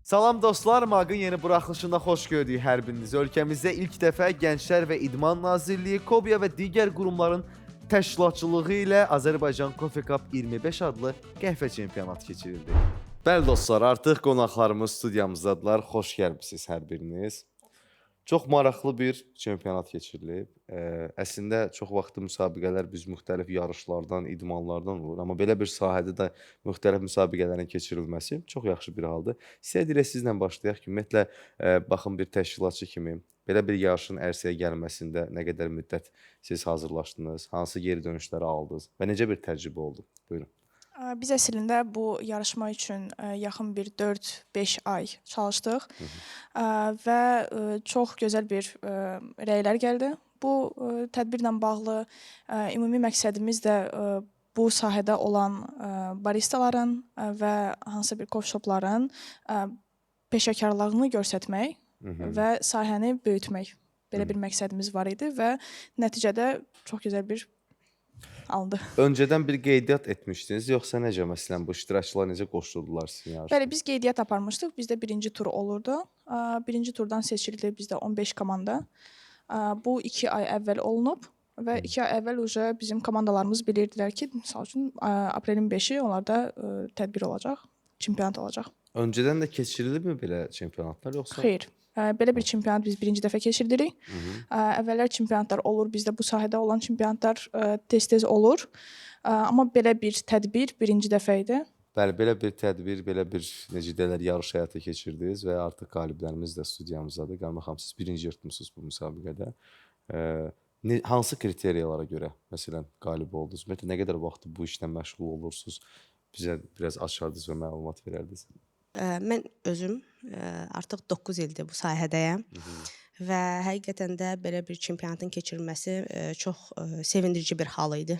Salam dostlar, Maqın yeni buraxılışında xoş gördük hər birinizi. Ölkəmizdə ilk dəfə Gənclər və İdman Nazirliyi, KOBİA və digər qurumların təşkilatçılığı ilə Azərbaycan Coffee Cup 25 adlı qəhvə çempionatı keçirildi. Bəli dostlar, artıq qonaqlarımız studiyamızdadılar. Xoş gəlmisiniz hər biriniz. Çox maraqlı bir çempionat keçirilib. Əslində çox vaxtı müsabiqələr biz müxtəlif yarışlardan, idmanlardan olur. Amma belə bir sahədə də müxtəlif müsabiqələrin keçirilməsi çox yaxşı bir haldır. İstəyirik sizlə başlayaq ki, ümumiyyətlə baxın bir təşkilatçı kimi belə bir yarışın ərsəyə gəlməsində nə qədər müddət siz hazırlaşdınız, hansı geri dönüşləri aldınız və necə bir təcrübə oldu? Buyurun. Biz əslində bu yarışma üçün yaxın bir 4-5 ay çalışdıq və çox gözəl bir rəylər gəldi. Bu tədbirlə bağlı ümumi məqsədimiz də bu sahədə olan baristaların və hansısa bir coffee shopların peşəkarlığını göstərmək və sahəni böyütmək. Belə bir məqsədimiz var idi və nəticədə çox gözəl bir alındı. Öncədən bir qeydiyyat etmişdiniz, yoxsa necə məsələn bu iştirakçılar necə qoşuldular sizin yarışa? Bəli, biz qeydiyyat aparmışdıq. Bizdə birinci tur olurdu. Birinci turdan seçildi bizdə 15 komanda. Bu 2 ay əvvəl olunub və 2 ay əvvəl bizim komandalarımız bilirdilər ki, misal üçün aprelin 5-i onlarda tədbir olacaq, çempionat olacaq. Öncədən də keçirilibmi belə çempionatlar yoxsa? Xeyr. Belə bir çempionat biz birinci dəfə keçirdirik. Əvvəllər çempionatlar olur, bizdə bu sahədə olan çempionatlar tez-tez olur. Amma belə bir tədbir birinci dəfə idi. Bəli, belə bir tədbir, belə bir necə deyirlər, yarış həyata keçirdiniz və artıq qaliblərimiz də studiyamızdadır. Qəlmə xanım, siz birinci yırtmısınız bu müsabiqədə. Hansı kriteriyalara görə məsələn qalib oldunuz? Ümumiyyətlə nə qədər vaxt bu işlə məşğul olursunuz? Bizə biraz açardınız və məlumat verərdiniz. Mən özüm artıq 9 ildir bu sahədəyəm və həqiqətən də belə bir çempionatın keçirilməsi çox sevindirici bir hal idi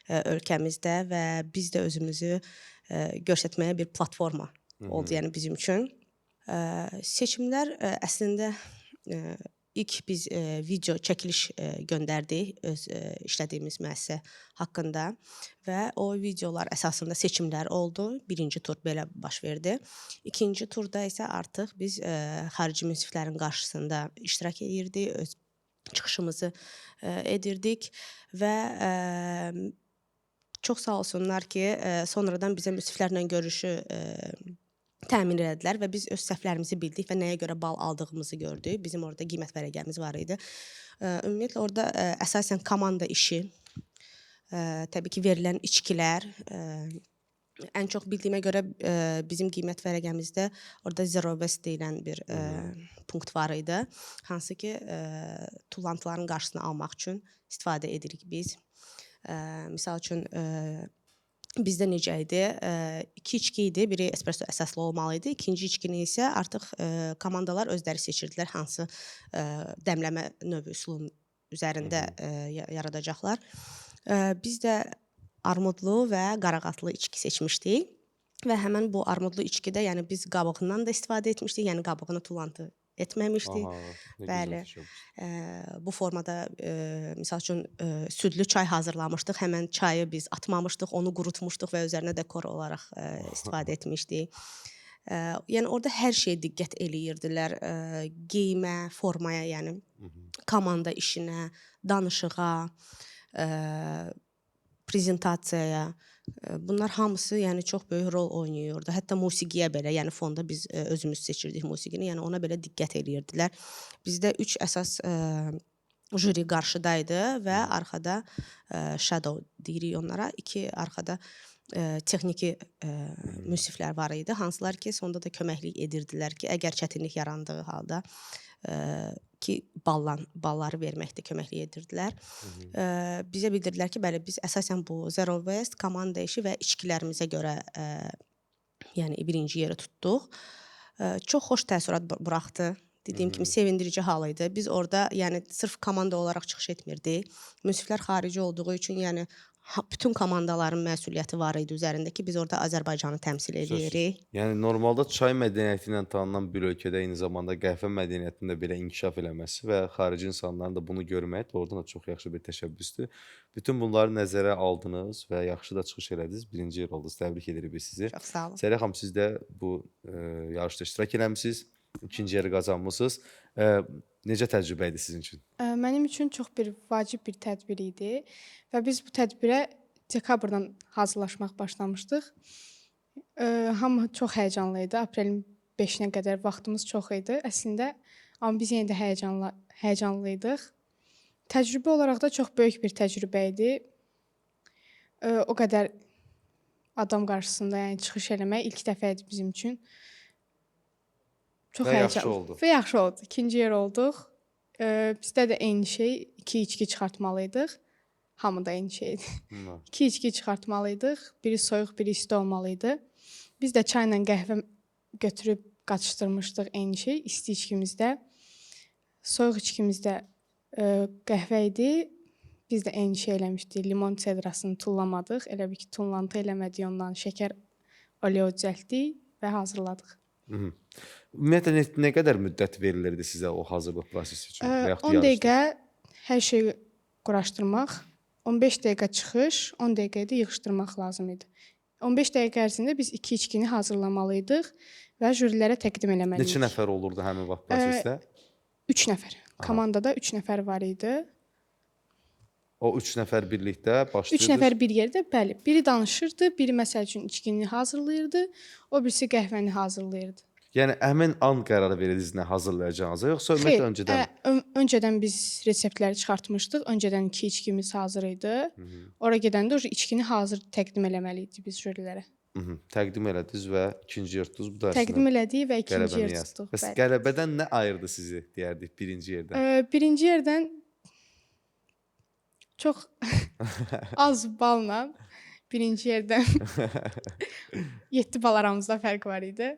ölkəmizdə və biz də özümüzü göstərməyə bir platforma oldu, yəni bizim üçün. Seçimlər əslində ilk biz video çəkiliş göndərdik öz işlədiyimiz müəssisə haqqında və o videolar əsasında seçimlər oldu. Birinci tur belə baş verdi. İkinci turda isə artıq biz xarici münsiflərin qarşısında iştirak edirdik, öz çıxışımızı edirdik və çox sağ olsunlar ki, sonradan bizə münsiflərlə görüşü təmin elədilər və biz öz səhvlərimizi bildik və nəyə görə bal aldığımızı gördük. Bizim orada qiymət vərəqəmiz var idi. Ümumiyyətlə orada əsasən komanda işi, təbii ki, verilən içkilər, ən çox bildiyimə görə bizim qiymət vərəqəmizdə orada zero waste deyilən bir punkt var idi. Hansı ki, tullantıların qarşısını almaq üçün istifadə edirik biz. Misal üçün, bizdə necə idi? 2 içki idi, biri espresso əsaslı olmalı idi. İkinci içkini isə artıq komandalar özləri seçirdilər, hansı dəmləmə növü üsulun üzərində yaradacaqlar. Biz də armudlu və qarağatlı içki seçmişdik və həmən bu armudlu içkidə, yəni biz qabığından da istifadə etmişdik, yəni qabığını tullantı etməmişdik. Bəli. Bu formada misal üçün südlü çay hazırlamışdıq. Həmən çayı biz atmamışdıq, onu qurutmuşduq və üzərinə dekor olaraq istifadə etmişdik. Yəni orada hər şeyə diqqət eləyirdilər. Geyimə, formaya, yəni komanda işinə, danışığa, prezentasiyaya. Bunlar hamısı yəni çox böyük rol oynayırdı. Hətta musiqiyə belə, yəni fonda biz özümüz seçirdik musiqini, yəni ona belə diqqət eləyirdilər. Bizdə 3 əsas jüri qarşıdaydı və arxada shadow deyirik onlara. 2 arxada texniki münsiflər var idi, hansılar ki, sonda da köməklik edirdilər ki, əgər çətinlik yarandığı halda ki, balları verməkdə köməklik edirdilər. Bizə bildirdilər ki, bəli, biz əsasən bu zero waste, komanda işi və içkilərimizə görə yəni birinci yeri tutduq. Çox xoş təəssürat buraxdı. Dediyim kimi sevindirici hal idi. Biz orada yəni sırf komanda olaraq çıxış etmirdik. Münsiflər xarici olduğu üçün yəni bütün komandaların məsuliyyəti var idi üzərində ki, biz orada Azərbaycanı təmsil edirik. Yəni normalda çay mədəniyyəti ilə tanınan bir ölkədə eyni zamanda qəhvə mədəniyyətinin də belə inkişaf eləməsi və xarici insanların da bunu görmək doğrudan da çox yaxşı bir təşəbbüsdür. Bütün bunları nəzərə aldınız və yaxşı da çıxış elədiniz. Birinci yer oldunuz. Təbrik edirik biz sizi. Çox sağ olun. Sərə xanım, siz də bu yarışda iştirak eləmisiniz. İkinci yeri qazanmısınız. Necə təcrübə idi sizin üçün? Mənim üçün çox bir vacib bir tədbir idi və biz bu tədbirə dekabrdan hazırlaşmaq başlamışdıq. Hamı çox həyəcanlı idi. Aprelin 5-nə qədər vaxtımız çox idi əslində, amma biz yenə də həyəcanlı idik. Təcrübə olaraq da çox böyük bir təcrübə idi. O qədər adam qarşısında, yəni çıxış eləmək ilk dəfə idi bizim üçün. Çox Və yaxşı həyəcanlı oldu. Və yaxşı oldu. İkinci yer olduq. Bizdə də eyni şey, 2 içki çıxartmalıydıq. Hamıda eyni şeydi. 2 içki çıxartmalıydıq. Biri soyuq, biri isti olmalıydı. Biz də çayla qəhvə götürüb qaçışdırmışdıq eyni şey. İsti içkimizdə. Soyuq içkimizdə qəhvə idi. Biz də eyni şey eləmişdik. Limon sedrasını tullamadıq. Elə bir ki, tullantı eləmədik ondan. Şəkər oleo düzəltdik və hazırladıq. Ümumiyyətlə nə qədər müddət verilirdi sizə o hazırlıq prosesi üçün? 10 dəqiqə hər şeyi quraşdırmaq, 15 dəqiqə çıxış, 10 dəqiqə də yığışdırmaq lazım idi. 15 dəqiqə ərzində biz 2 içkini hazırlamalıydıq və jürilərə təqdim eləməliydik. Neçə nəfər olurdu həmin vaxt prosesdə? 3 nəfər. Komandada 3 nəfər var idi. O 3 nəfər birlikdə 3 başlayırdınız. nəfər bir yerdə, bəli. Biri danışırdı, biri məsəl üçün içkini hazırlayırdı, o birisi qəhvəni hazırlayırdı. Yəni həmin an qərar verirdiniz nə hazırlayacağınıza, yoxsa ümumiyyətlə öncədən? Öncədən biz reseptləri çıxartmışdıq. Öncədən 2 içkimiz hazır idi. Ora gedəndə o içkini hazır təqdim eləməli idik biz jürilərə. Təqdim elədiniz və ikinci yer tutdunuz. Bu da Təqdim elədik və ikinci yer tutduq. Bəs qələbədən nə ayırdı sizi deyərdik birinci yerdən? Birinci yerdən çox az balla birinci yerdən 7 bal aramızda fərq var idi.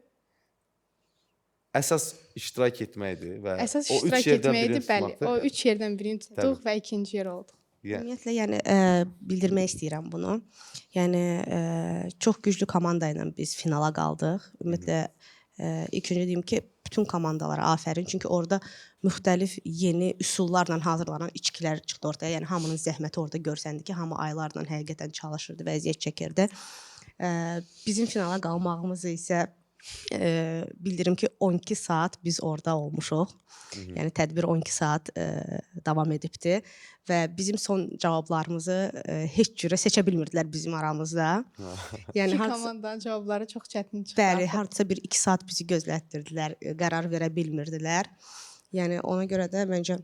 Əsas iştirak etməkdir və Əsas o iştirak 3 yerdən etməkdir, birini bəli. tutmaqdır. O 3 yerdən birini tutduq və ikinci yer olduq. Ümumiyyətlə, yəni bildirmək istəyirəm bunu. Yəni çox güclü komanda ilə biz finala qaldıq. Ümumiyyətlə ilk öncə deyim ki, bütün komandalara afərin. Çünki orada müxtəlif yeni üsullarla hazırlanan içkilər çıxdı ortaya. Yəni hamının zəhməti orada görsəndi ki, hamı aylarla həqiqətən çalışırdı, vəziyyət çəkirdi. Bizim finala qalmağımız isə bildirim ki 12 saat biz orada olmuşuq. Yəni tədbir 12 saat davam edibdi və bizim son cavablarımızı heç cürə seçə bilmirdilər bizim aramızda. Yəni komandanın cavabları çox çətin çıxdı. Bəli, hardasa bir 2 saat bizi gözlətdirdilər, qərar verə bilmirdilər. Yəni ona görə də məncə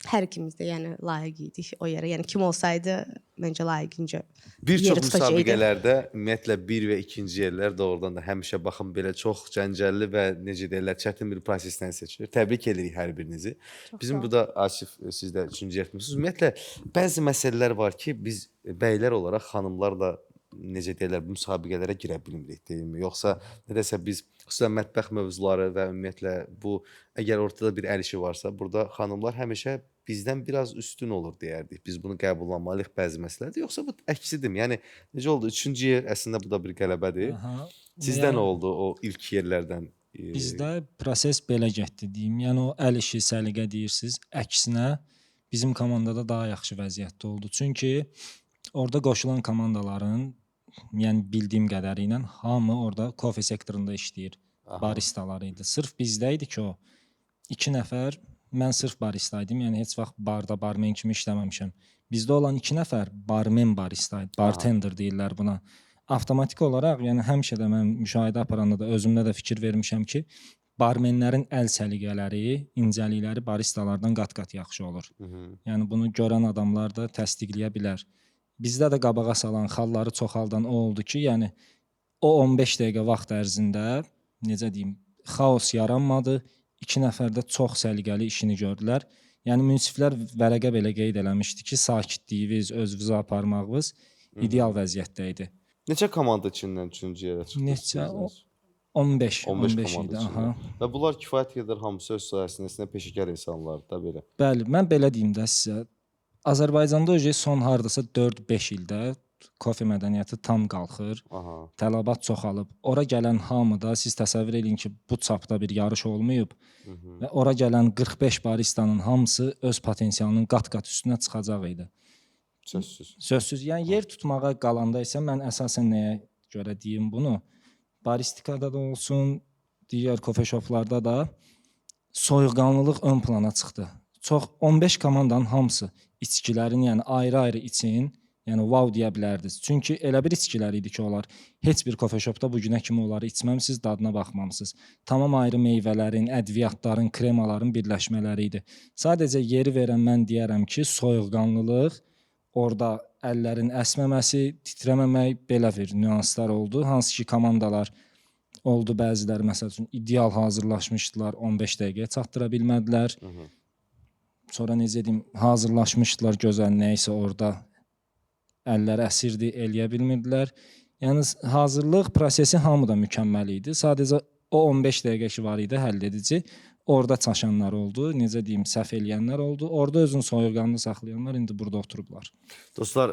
hər ikimiz də yəni layiq idik o yerə. Yəni kim olsaydı məncə layiqincə bir çox yeri tutacaqdı. müsabiqələrdə ümumiyyətlə 1 və 2-ci yerlər doğrudan da həmişə baxın belə çox cəncəlli və necə deyirlər çətin bir prosesdən seçilir. Təbrik edirik hər birinizi. Bizim burada Asif siz də 3-cü yer tutmusunuz. Ümumiyyətlə bəzi məsələlər var ki, biz bəylər olaraq xanımlarla necə deyirlər bu müsabiqələrə girə bilmirik, deyilmi? Yoxsa nədəsə biz xüsusən mətbəx mövzuları və ümumiyyətlə bu əgər ortada bir əl işi varsa, burada xanımlar həmişə bizdən biraz üstün olur deyərdik. Biz bunu qəbullanmalıyıq bəzi məsələlərdə. Yoxsa bu əksidirmi? Yəni necə oldu? 3-cü yer əslində bu da bir qələbədir. Sizdə nə oldu o ilk yerlərdən? Bizdə proses belə getdi deyim. Yəni o əl işi, səliqə deyirsiz, əksinə bizim komandada daha yaxşı vəziyyətdə oldu. Çünki orada qoşulan komandaların, yəni bildiyim qədəri ilə hamı orada kofe sektorunda işləyir. Baristalar idi. Sırf bizdə idi ki o 2 nəfər, mən sırf barista idim. Yəni heç vaxt barda barmen kimi işləməmişəm. Bizdə olan 2 nəfər barmen barista idi. Bartender deyirlər buna. Avtomatik olaraq, yəni həmişə də mən müşahidə aparanda da özümdə də fikir vermişəm ki, barmenlərin əl səliqələri, incəlikləri baristalardan qat-qat yaxşı olur. Yəni bunu görən adamlar da təsdiqləyə bilər. Bizdə də qabağa salan, xalları çoxaldan o oldu ki, yəni o 15 dəqiqə vaxt ərzində, necə deyim, xaos yaranmadı. 2 nəfər də çox səliqəli işini gördülər. Yəni münsiflər vərəqə belə qeyd eləmişdi ki, sakitliyiniz, özünüzü aparmağınız ideal vəziyyətdə idi. Neçə komanda içindən 3-cü yerə çıxdınız? Neçə? 15 komanda idi. içindən. Və bunlar kifayət qədər hamısı öz sahəsində peşəkar insanlardır da belə. Bəli, mən belə deyim də sizə. Azərbaycanda son hardasa 4-5 ildə kofe mədəniyyəti tam qalxır. Aha. Tələbat çoxalıb. Ora gələn hamı da siz təsəvvür eləyin ki, bu çapda bir yarış olmayıb və ora gələn 45 baristanın hamısı öz potensialının qat-qat üstünə çıxacaq idi. Sözsüz. Sözsüz. Yəni yer tutmağa qalanda isə mən əsasən nəyə görə deyim bunu? Baristikada da olsun, digər kofe shoplarda da soyuqqanlılıq ön plana çıxdı. Çox 15 komandanın hamısı içkilərin, yəni ayrı-ayrı için, yəni wow deyə bilərdiniz. Çünki elə bir içkilər idi ki, onlar heç bir kofe shopda bu günə kimi onları içməmisiniz, dadına baxmamısınız. Tamam ayrı meyvələrin, ədviyyatların, kremaların birləşmələri idi. Sadəcə yeri verən mən deyərəm ki, soyuqqanlılıq, orada əllərin əsməməsi, titrəməmək belə bir nüanslar oldu. Hansı ki, komandalar oldu, bəziləri məsəl üçün ideal hazırlaşmışdılar, 15 dəqiqəyə çatdıra bilmədilər. Sonra necə deyim, hazırlaşmışdılar gözəl nəysə orada əlləri əsirdi, eləyə bilmirdilər. Yəni hazırlıq prosesi hamıda mükəmməl idi. Sadəcə o 15 dəqiqə ki var idi həll edici. Orada çaşanlar oldu, necə deyim, səhv eləyənlər oldu. Orada özünü soyuqqanlı saxlayanlar indi burada oturublar. Dostlar,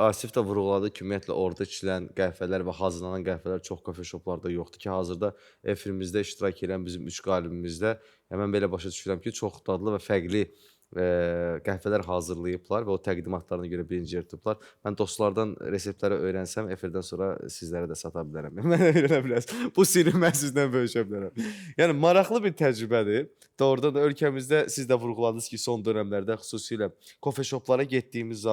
Asif də vurğuladı ki, ümumiyyətlə orada içilən qəhvələr və hazırlanan qəhvələr çox kofe shoplarda yoxdur ki, hazırda efirimizdə iştirak edən bizim 3 qalibimizdə mən belə başa düşürəm ki, çox dadlı və fərqli qəhvələr hazırlayıblar və o təqdimatlarına görə birinci yer tutublar. Mən dostlardan reseptləri öyrənsəm, efirdən sonra sizlərə də sata bilərəm. Mən öyrənə bilərsiniz. Bu sirri mən sizdən bölüşə bilərəm. Yəni, maraqlı bir təcrübədir. Doğrudan da ölkəmizdə siz də vurğuladınız ki, son dönəmlərdə xüsusilə kofe shoplara getdiyimiz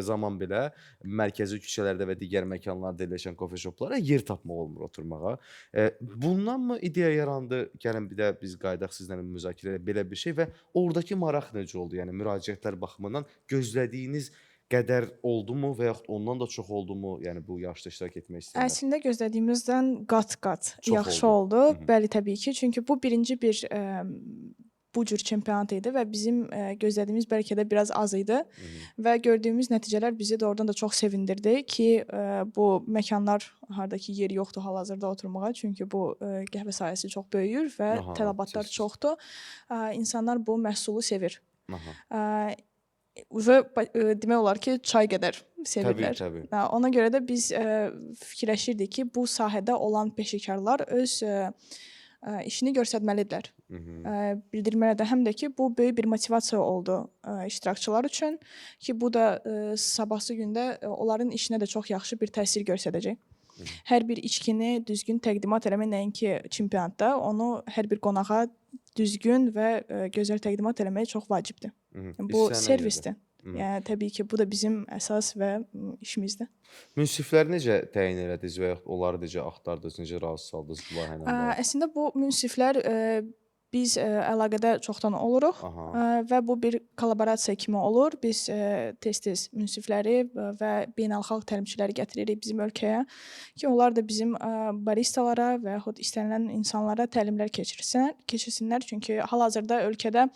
zaman belə mərkəzi küçələrdə və digər məkanlarda yerləşən kofe shoplara yer tapmaq olmur oturmağa. Bundanmı ideya yarandı? Gəlin bir də biz qaydaq sizlə müzakirə belə bir şey və oradakı maraq necə oldu? Yəni müraciətlər baxımından gözlədiyiniz qədər oldumu və yaxud ondan da çox oldumu? Yəni bu yarışda iştirak etmək istəyirlər. Əslində gözlədiyimizdən qat-qat Çox yaxşı oldu. oldu. Bəli, təbii ki. Çünki bu birinci bir bu cür çempionat idi və bizim gözlədiyimiz bəlkə də biraz az idi və gördüyümüz nəticələr bizi doğrudan da çox sevindirdi ki, bu məkanlar hardakı yer yoxdur hal-hazırda oturmağa, çünki bu qəhvə sahəsi çox böyüyür və Aha, tələbatlar sezdim. çoxdur. İnsanlar bu məhsulu sevir. Aha. Və demək olar ki, çay qədər sevirlər. Təbii. Ona görə də biz fikirləşirdik ki, bu sahədə olan peşəkarlar öz işini göstərməlidirlər. Bildirməyə də həm də ki, bu böyük bir motivasiya oldu iştirakçılar üçün ki, bu da sabahsı gündə onların işinə də çox yaxşı bir təsir göstərəcək. Hər bir içkini düzgün təqdimat eləmək nəinki çempionatda, onu hər bir qonağa düzgün və gözəl təqdimat eləmək çox vacibdir. Bu servisdir. Yəni təbii ki, bu da bizim əsas və işimizdir. Münsifləri necə təyin elədiniz və yaxud onları necə axtardınız, necə razı saldınız bu layihə ilə bağlı? Əslində bu münsiflər biz əlaqədə çoxdan oluruq və bu bir kollaborasiya kimi olur. Biz tez-tez münsifləri və beynəlxalq təlimçiləri gətiririk bizim ölkəyə ki, onlar da bizim baristalara və yaxud istənilən insanlara təlimlər keçirsinlər. Çünki hal-hazırda ölkədə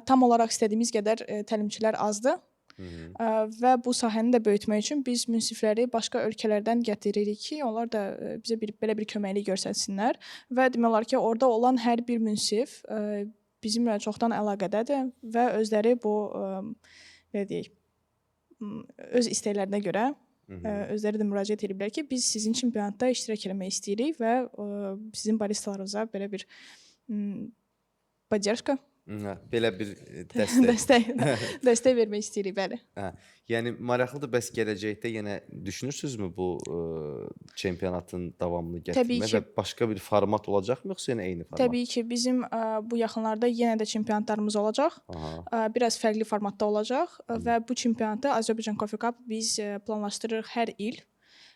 tam olaraq istədiyimiz qədər təlimçilər azdır. Və bu sahəni də böyütmək üçün biz münsifləri başqa ölkələrdən gətiririk ki, onlar da bizə belə bir köməklik göstərsinlər və demək olar ki, orada olan hər bir münsif bizimlə çoxdan əlaqədədir və özləri bu belə deyək, öz istəklərinə görə özləri də müraciət ediblər ki, biz sizin çempionatda iştirak etmək istəyirik və sizin baristalarınıza belə bir podдержка Belə bir dəstək vermək istəyirik, bəli. Yəni maraqlıdır, bəs gələcəkdə yenə düşünürsünüzmü bu çempionatın davamını gətirmək və başqa bir format olacaqmı, yoxsa yenə eyni format? Təbii ki, bizim bu yaxınlarda yenə də çempionatlarımız olacaq. Biraz fərqli formatda olacaq və bu çempionatı Azərbaycan Coffee Cup biz planlaşdırırıq hər il.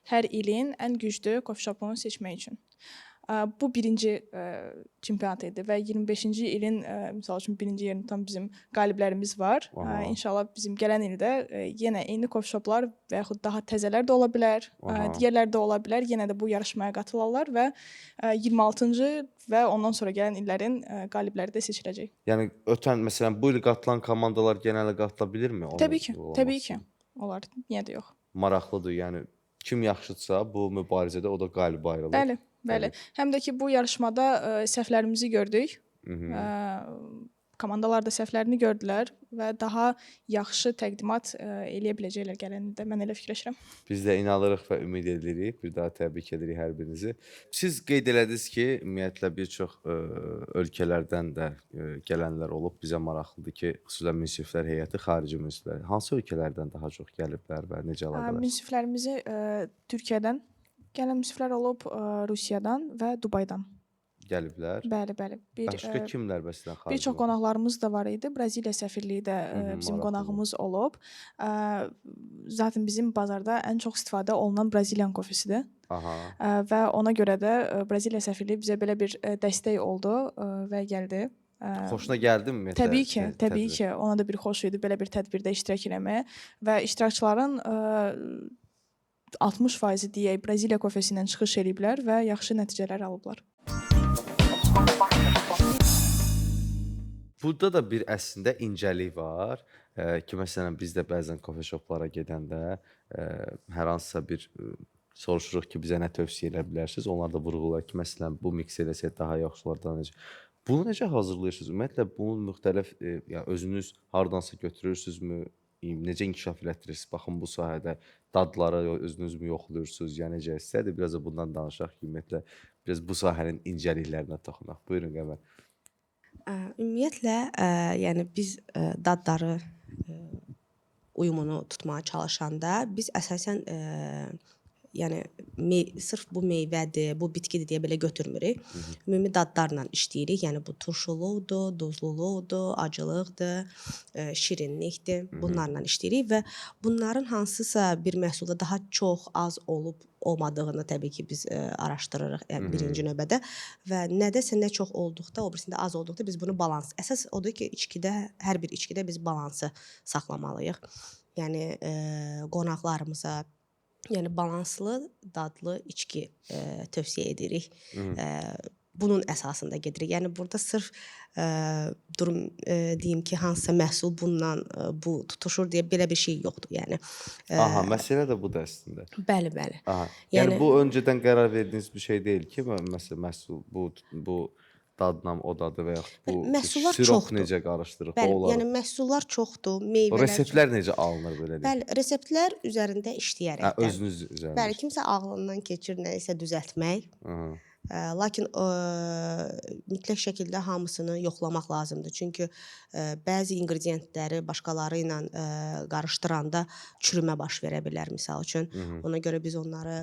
Hər ilin ən güclü coffee shopunu seçmək üçün. Bu birinci çempionat idi və 25-ci ilin misal üçün birinci yerini tutan bizim qaliblərimiz var. İnşallah bizim gələn ildə yenə eyni coffee shoplar və yaxud daha təzələr də ola bilər, digərlər də ola bilər. Yenə də bu yarışmaya qatılarlar və 26-cı və ondan sonra gələn illərin qalibləri də seçiləcək. Yəni ötən məsələn bu il qatılan komandalar genəldə qatıla bilirmi? Təbii ki. Olar. Niyə də yox? Maraqlıdır. Yəni kim yaxşıdsa bu mübarizədə o da qalib ayrılır. Bəli. Həm də ki, bu yarışmada səhvlərimizi gördük. komandalar da səhvlərini gördülər və daha yaxşı təqdimat eləyə biləcəklər gələndə mən elə fikirləşirəm. Biz də inanırıq və ümid edirik. Bir daha təbrik edirik hər birinizi. Siz qeyd elədiniz ki, ümumiyyətlə bir çox ölkələrdən də gələnlər olub. Bizə maraqlıdır ki, xüsusən münsiflər heyəti xarici münsiflər. Hansı ölkələrdən daha çox gəliblər və necə əlaqələr? Münsiflərimizi Türkiyədən gələn münsiflər olub, Rusiyadan və Dubaydan. Gəliblər. Bəli, bəli. Başqa kimlər məsələn xarici? Bir çox qonaqlarımız da var idi. Braziliya səfirliyi də bizim maraqlı. qonağımız olub. Zaten bizim bazarda ən çox istifadə olunan Brazilian kofesidir. Aha. Və ona görə də Braziliya səfirliyi bizə belə bir dəstək oldu və gəldi. Xoşuna gəldi mi ümumiyyətlə? Təbii ki, təbii ki. Ona da bir xoş idi belə bir tədbirdə iştirak etməyə və iştirakçıların 60% deyək Braziliya kofesi ilə çıxış ediblər və yaxşı nəticələr alıblar. Burada da bir əslində incəlik var ki, məsələn biz də bəzən kofe shoplara gedəndə hər hansısa bir soruşuruq ki, bizə nə tövsiyə edə bilərsiniz. Onlar da vurğular ki, məsələn bu miks eləsək daha yaxşı olar da necə. Bunu necə hazırlayırsınız? Ümumiyyətlə bunun müxtəlif yəni özünüz hardansa götürürsünüzmü? Necə inkişaf elətdirirsiniz? Baxın bu sahədə dadları özünüz mü yoxluyursunuz? Yəni necə istədir? Biraz da bundan danışaq ki, ümumiyyətlə biraz bu sahənin incəliklərinə toxunaq. Buyurun Qəmər. Ümumiyyətlə, yəni biz dadları uyumunu tutmağa çalışanda biz əsasən yəni sırf bu meyvədir, bu bitkidir deyə belə götürmürük. Ümumi dadlarla işləyirik. Yəni bu turşuluqdur, duzluluqdur, acılıqdır, şirinlikdir. Bunlarla işləyirik və bunların hansısa bir məhsulda daha çox, az olub olmadığını təbii ki biz araşdırırıq yəni birinci növbədə və nədəsə nə çox olduqda, o birisində az olduqda biz bunu balans. Əsas odur ki, içkidə, hər bir içkidə biz balansı saxlamalıyıq. Yəni qonaqlarımıza yəni balanslı, dadlı içki tövsiyə edirik. Bunun əsasında gedirik. Yəni burada sırf deyim ki, hansısa məhsul bundan bu tutuşur deyə belə bir şey yoxdur. Yəni Aha, məsələ də budur əslində. Bəli, bəli. Aha. Yəni bu öncədən qərar verdiyiniz bir şey deyil ki, məsələn məhsul bu dadla o dadı və yaxud bu məhsullar sirop çoxdur. necə qarışdırıb Bəli, olar. yəni məhsullar çoxdur, O meyvələr. reseptlər necə alınır belə deyək? Bəli, reseptlər üzərində işləyərək. Özünüz üzərində. Bəli, kimsə ağlından keçir nəyisə düzəltmək. Lakin mütləq şəkildə hamısını yoxlamaq lazımdır. Çünki bəzi ingrediyentləri başqaları ilə qarışdıranda çürümə baş verə bilər misal üçün. Ona görə biz onları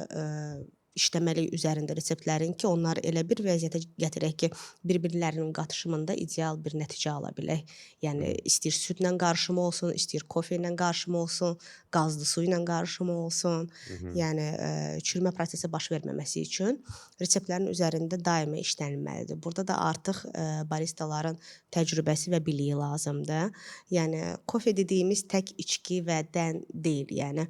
işləməliyik üzərində reseptlərin ki, onları elə bir vəziyyətə gətirək ki, bir-birlərinin qatışımında ideal bir nəticə ala bilək. Yəni istəyir südlə qarışımı olsun, istəyir kofe ilə qarışımı olsun, qazlı su ilə qarışımı olsun. Yəni çürümə prosesi baş verməməsi üçün reseptlərin üzərində daima işlənilməlidir. Burada da artıq baristaların təcrübəsi və biliyi lazımdır. Yəni kofe dediyimiz tək içki və dən deyil. Yəni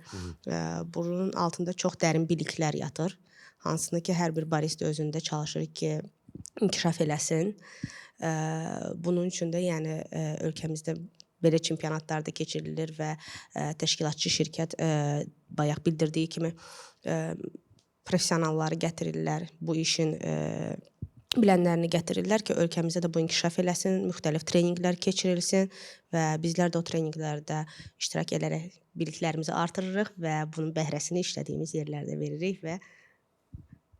bunun altında çox dərin biliklər yatır. Hansını ki, hər bir barista özündə çalışır ki, inkişaf eləsin. Bunun üçün də yəni ölkəmizdə belə çempionatlar da keçirilir və təşkilatçı şirkət bayaq bildirdiyi kimi professionalları gətirirlər, bu işin bilənlərini gətirirlər ki, ölkəmizdə də bu inkişaf eləsin, müxtəlif treninqlər keçirilsin və bizlər də o treninqlərdə iştirak edərək biliklərimizi artırırıq və bunun bəhrəsini işlədiyimiz yerlərdə veririk və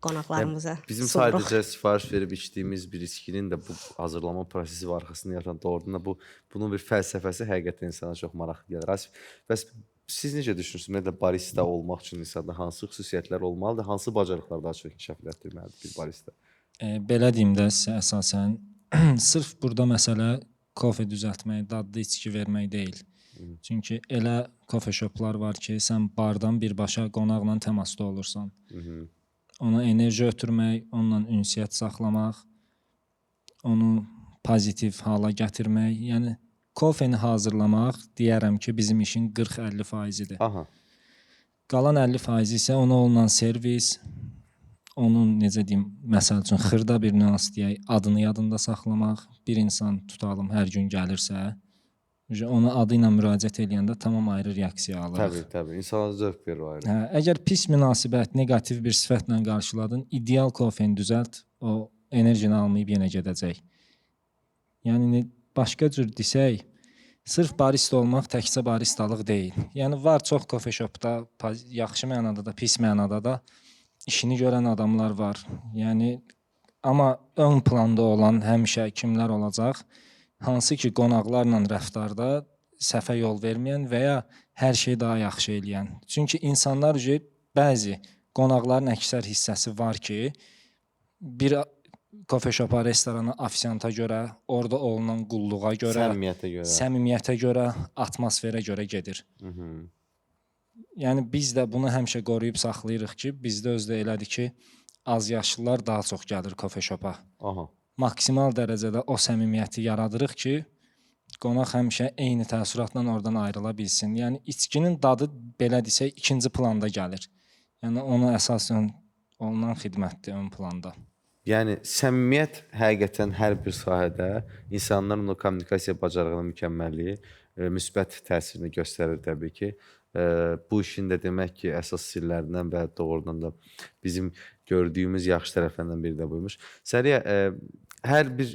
qonaqlarımıza bizim sunuruq. sadəcə sifariş verib içdiyimiz bir içkinin də bu hazırlama prosesi var, arxasında yatan doğrudan da bunun bir fəlsəfəsi həqiqətən insana çox maraqlı gəlir. Bəs siz necə düşünürsünüz? Ümumiyyətlə barista olmaq üçün insanda hansı xüsusiyyətlər olmalıdır? Hansı bacarıqlar daha çox inkişaf etdirməlidir bir barista? Belə deyim də sizə əsasən sırf burada məsələ kofe düzəltmək, dadlı içki vermək deyil. Çünki elə kofe shoplar var ki, sən bardan birbaşa qonaqla təmasda olursan. Ona enerji ötürmək, onunla ünsiyyət saxlamaq, onu pozitiv hala gətirmək, yəni kofeni hazırlamaq deyərəm ki, bizim işin 40-50%-idir. Aha. Qalan 50% isə ona olunan servis, onun necə deyim, məsəl üçün xırda bir nüans deyək, adını yadında saxlamaq, bir insan tutalım hər gün gəlirsə, ona adı ilə müraciət edəndə tamam ayrı reaksiya alır. Təbii. İnsana zövq verir o ayrı. Hə, əgər pis münasibət, neqativ bir sifətlə qarşıladın, ideal kofeni düzəlt, o enerjini almayıb yenə gedəcək. Yəni başqa cür desək, sırf barista olmaq təkcə baristalıq deyil. Yəni var çox kofe shopda yaxşı mənada da, pis mənada da işini görən adamlar var. Yəni amma ön planda olan həmişə kimlər olacaq? Hansı ki qonaqlarla rəftarda səhvə yol verməyən və ya hər şeyi daha yaxşı eləyən. Çünki insanlar bəzi qonaqların əksər hissəsi var ki, bir kofe shopa, restorana, ofisianta görə, orada olunan qulluğa görə, səmimiyyətə görə, atmosferə görə gedir. Yəni biz də bunu həmişə qoruyub saxlayırıq ki, bizdə özdə elədir ki, az yaşlılar daha çox gəlir kofe shopa. Maksimal dərəcədə o səmimiyyəti yaradırıq ki, qonaq həmişə eyni təəssüratla oradan ayrıla bilsin. Yəni içkinin dadı belə desək ikinci planda gəlir. Yəni ona əsasən olunan xidmətdir ön planda. Yəni səmimiyyət həqiqətən hər bir sahədə insanların o kommunikasiya bacarığının mükəmməlliyi müsbət təsirini göstərir təbii ki. Bu işin də demək ki, əsas sirlərindən və doğrudan da bizim gördüyümüz yaxşı tərəflərindən biri də buymuş. Səriyə, hər bir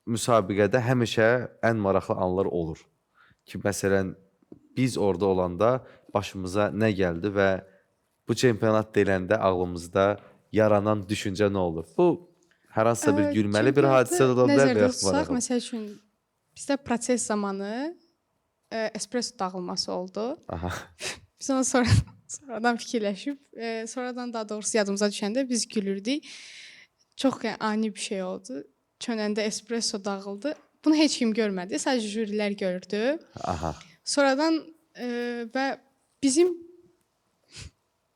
müsabiqədə həmişə ən maraqlı anlar olur ki, məsələn, biz orada olanda başımıza nə gəldi və bu çempionat deyiləndə ağlımızda yaranan düşüncə nə olur? Bu, hər hansısa bir gülməli bir hadisə də ola bilər və yaxud maraqlı. Məsəl üçün, bizdə proses zamanı espresso dağılması oldu. Biz onu sonradan fikirləşib, sonradan daha doğrusu yadımıza düşəndə biz gülürdük. Çox ani bir şey oldu. Çönəndə espresso dağıldı. Bunu heç kim görmədi, sadəcə jürilər gördü. Sonradan və bizim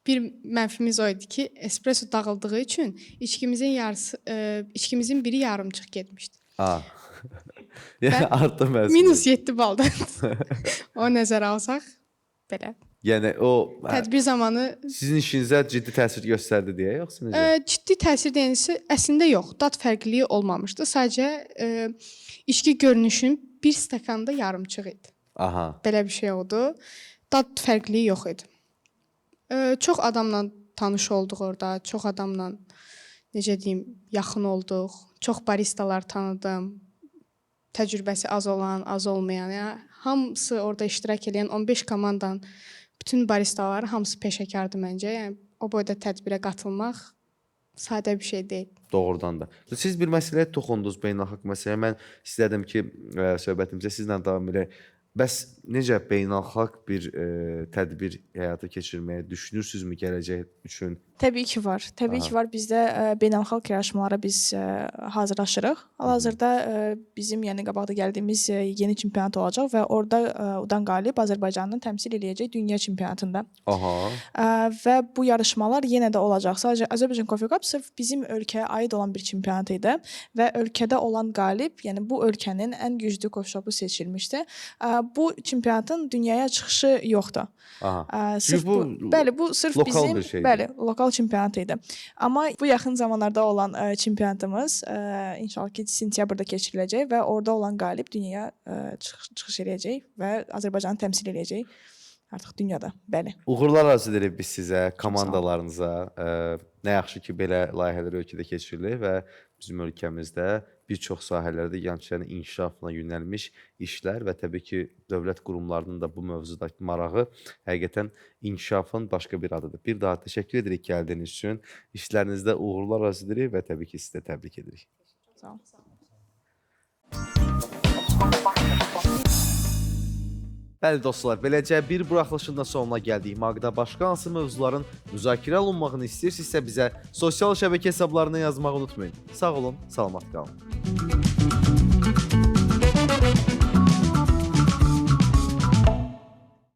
bir mənfimiz o idi ki, espresso dağıldığı üçün içkimizin biri yarımçıq getmişdi. Yəni artıq məzun. Minus 7 baldan. O nəzərə alsaq, belə. Yəni o tədbir zamanı sizin işinizə ciddi təsir göstərdi deyə, yoxsa necə? Ciddi təsir deyilsə, əslində yox. Dad fərqliliyi olmamışdı. Sadəcə içki görünüşünün bir stəkanda yarımçıq idi. Belə bir şey oldu. Dad fərqliliyi yox idi. Çox adamla tanış olduq orada. Çox adamla, necə deyim, yaxın olduq. Çox baristalar tanıdım. Təcrübəsi az olan, az olmayan. Yəni, hamısı orada iştirak edən 15 komandanın bütün baristaları hamısı peşəkardır məncə. Yəni o boyda tədbirə qatılmaq sadə bir şey deyil. Doğrudan da. Siz bir məsələyə toxundunuz, beynəlxalq məsələyə. Mən istədim ki, söhbətimizə sizlə davam edək. Bəs necə beynəlxalq bir tədbir həyata keçirməyə düşünürsünüzmü gələcək üçün? Təbii ki var. Təbii ki var. Bizdə beynəlxalq yarışmalara biz hazırlaşırıq. Hal-hazırda bizim yəni qabaqda gəldiyimiz yeni çempionat olacaq və orada udan qalib Azərbaycanı təmsil eləyəcək dünya çempionatında. Və bu yarışmalar yenə də olacaq. Sadəcə Azərbaycan Coffee Cup sırf bizim ölkəyə aid olan bir çempionat idi və ölkədə olan qalib, yəni bu ölkənin ən güclü coffee shopu seçilmişdi. Bu çempionatın dünyaya çıxışı yoxdur. Sırf bu, bəli, bu sırf bizim, bəli, lokal çempionat idi. Amma bu yaxın zamanlarda olan çempionatımız inşallah ki sentyabrda keçiriləcək və orada olan qalib dünyaya çıxış edəcək və Azərbaycanı təmsil edəcək artıq dünyada. Bəli. Uğurlar arzu edirik biz sizə, komandalarınıza. Nə yaxşı ki belə layihələr ölkədə keçirilir və bizim ölkəmizdə bir çox sahələrdə gənclərin inkişafına yönəlmiş işlər və təbii ki, dövlət qurumlarının da bu mövzudakı marağı həqiqətən inkişafın başqa bir adıdır. Bir daha təşəkkür edirik gəldiyiniz üçün. İşlərinizdə uğurlar arzu edirik və təbii ki, sizi də təbrik edirik. Sağ olun. Bəli dostlar, beləcə bir buraxılışın da sonuna gəldik. Maqda başqa hansı mövzuların müzakirə olunmağını istəyirsinizsə bizə sosial şəbəkə hesablarına yazmağı unutmayın. Sağ olun, salamat qalın.